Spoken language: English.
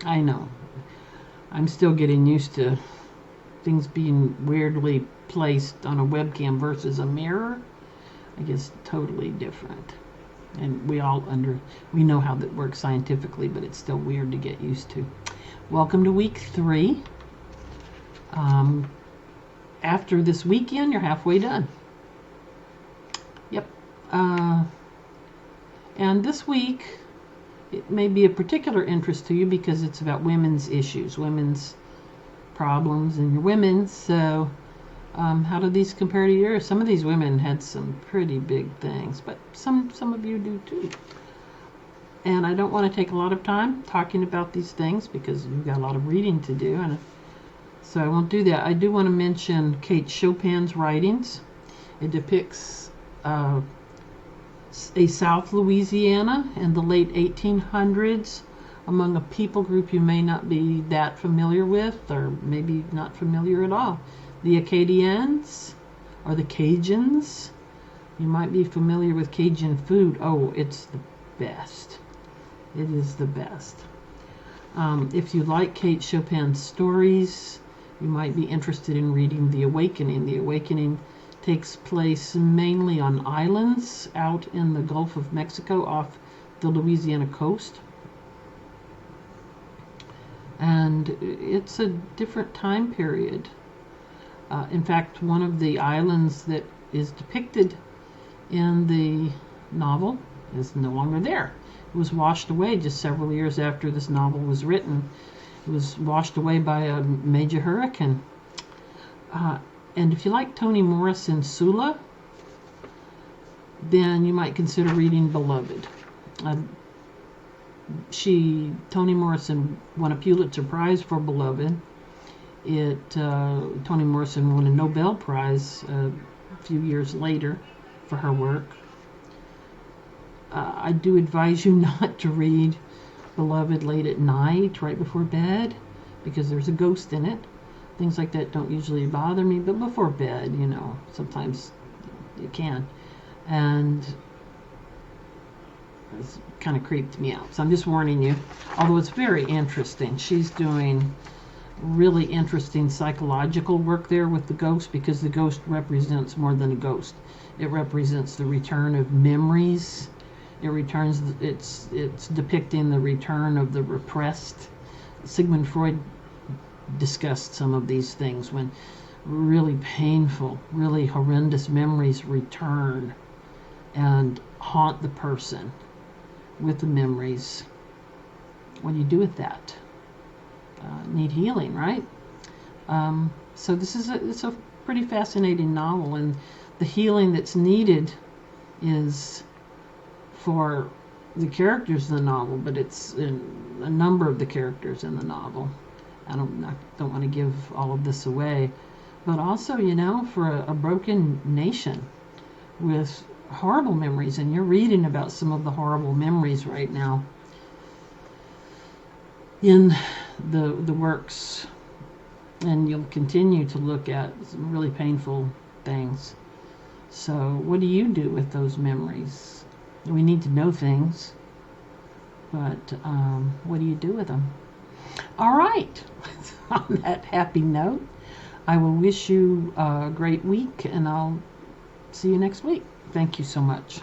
I know. I'm still getting used to things being weirdly placed on a webcam versus a mirror. I guess totally different. And we know how that works scientifically, but it's still weird to get used to. Welcome to week 3. After this weekend, you're halfway done. Yep. And this week, it may be of particular interest to you because it's about women's issues, women's problems, and your women. So, how do these compare to yours? Some of these women had some pretty big things, but some of you do too. And I don't want to take a lot of time talking about these things because you've got a lot of reading to do, and so I won't do that. I do want to mention Kate Chopin's writings. It depicts a South Louisiana in the late 1800s among a people group you may not be that familiar with, or maybe not familiar at all. The Acadians, or the Cajuns. You might be familiar with Cajun food. Oh, it's the best. It is the best. If you like Kate Chopin's stories, you might be interested in reading The Awakening. The Awakening takes place mainly on islands out in the Gulf of Mexico off the Louisiana coast. And it's a different time period. In fact, one of the islands that is depicted in the novel is no longer there. It was washed away just several years after this novel was written. It was washed away by a major hurricane. And if you like Toni Morrison's Sula, then you might consider reading Beloved. Toni Morrison won a Pulitzer Prize for Beloved. Toni Morrison won a Nobel Prize a few years later for her work. I do advise you not to read Beloved late at night, right before bed, because there's a ghost in it. Things like that don't usually bother me, but before bed, sometimes you can. And it's kind of creeped me out. So I'm just warning you, although it's very interesting. She's doing really interesting psychological work there with the ghost, because the ghost represents more than a ghost. It represents the return of memories. It's depicting the return of the repressed. Sigmund Freud discussed some of these things when really painful, really horrendous memories return and haunt the person with the memories. What do you do with that? Need healing, right? So it's a pretty fascinating novel, and the healing that's needed is for the characters in the novel, but it's in a number of the characters in the novel. I don't want to give all of this away, but also, for a broken nation with horrible memories, and you're reading about some of the horrible memories right now in the works, and you'll continue to look at some really painful things. So what do you do with those memories? We need to know things, but what do you do with them? All right. On that happy note, I will wish you a great week, and I'll see you next week. Thank you so much.